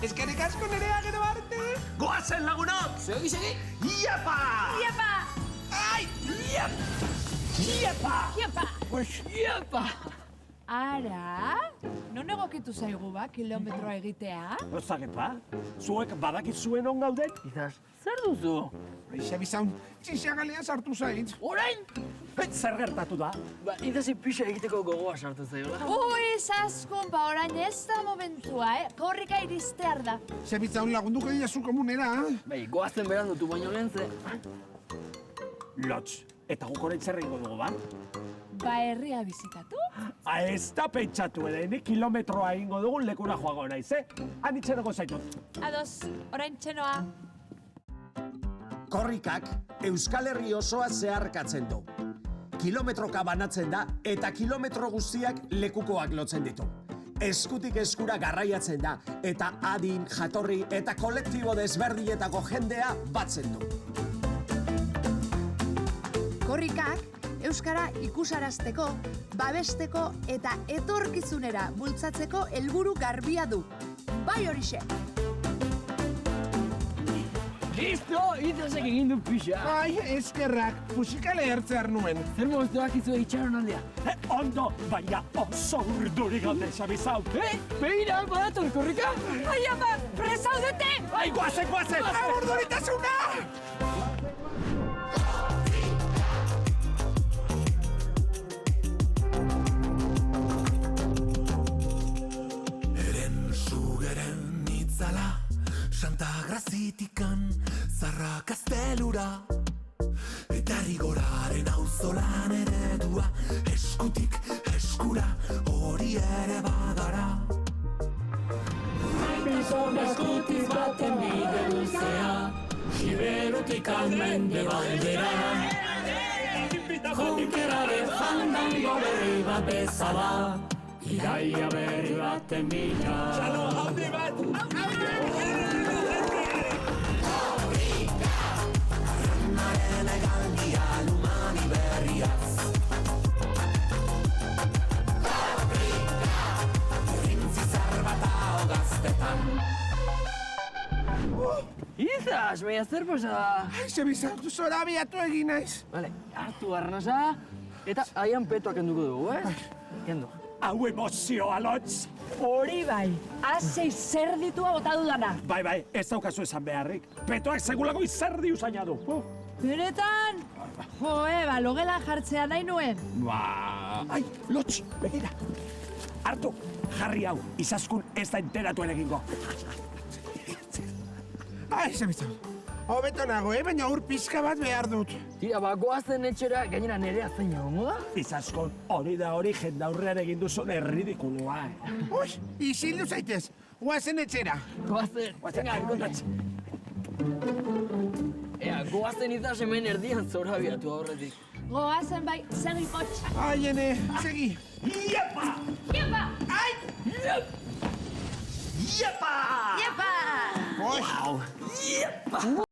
Eskerrik asko nerea gero arte. Goazen lagunok! Segi! Iepa! Iepa! Ai! Iepa! Iepa! Ara, non egokitu zaigu kilometroa egitea? Ozagepa, zuek badakizuen on gauden? Izaz, zer duzu? Xabizaun, txixagalean sartu zait. Orain? Zer gertatu da? Ba, izazi pixa egiteko gogoa sartu zaiola. Ui, zaskun, orain ez da momentua, Korrika iristear da. Xabizaun lagunduko diazu komunera. Bai, goazen beran dutu baino lehen ze. Lotz, eta guk orain zer egingo dugu, ba? Ba, herria bizitatu? Ez da pentsatu ere, ni kilometroa egingo dugun lekura joago naiz, Han itxeroko zaitut. Ados, orain txenoa. Korrikak Euskal Herri osoa zeharkatzen du. Kilometroka banatzen da eta kilometro guztiak lekukoak lotzen ditu. Eskutik eskura garraiatzen da eta adin, jatorri eta kolektibo desberdietako jendea batzen du. Korrikak euskara ikusarazteko, babesteko eta etorkizunera bultzatzeko helburu garbia du. Bai horixe! Listo, izazek egin du pixa. Ai, eskerrak, musikale hertzear nuen. Zer moztuak izu itxaron aldea? Ondo, baina oso urduri gaude, Xabizau. Begira, badator, Korrika? Ai, ama, presaudete! Ai, guazen! Urduritasuna! Sugeren itzala, Santa Grazitikan, Zarra Kastelura, eta rigoraren auzolan eredua, eskutik eskura, hori ere bagara. Bizon eskutiz baten bide luzea, Iberutik almende baldera. Junkeraren fandango berri bat bezala, Iraia berri baten bila. Txalo, haundi bat! Korrika, arrendaren egaldia lumani berriaz. Korrika, irrintzi zarbata hogaztetan. Izaz, baina zer posa. Ai, Xabizaun, zora abiatu egin naiz. Vale, hartu arnasa, eta aian petoak kenduko dugu, Kendu. Hau emozioa, Lotz! Hori bai, azei zer ditua bota dudana. Bai, ez daukazu esan beharrik. Petoak segulako izerdi usaina du. Benetan? Ba, logelan jartzea nahi nuen. Ai, Lotz, begira. Hartu, jarri hau, izaskun ez da enteratu ere egingo. Ai, Xabizaun, hobeto nago, baina ur pixka bat behar dut. Tira, goazen etxera, gainera nerea zein egongo da? Izaskun, hori da hori jendaurrean egin duzun erridikulua. Ui, isildu zaitez, guazen etxera. Goazen Lotz. Goazen izaz hemen erdian zorabiatu aurretik. Goazen bai, segi potx. Ai, ene, segi. Iepa! Iepa! Ai! Iepa! Iepa! Oi! Iepa!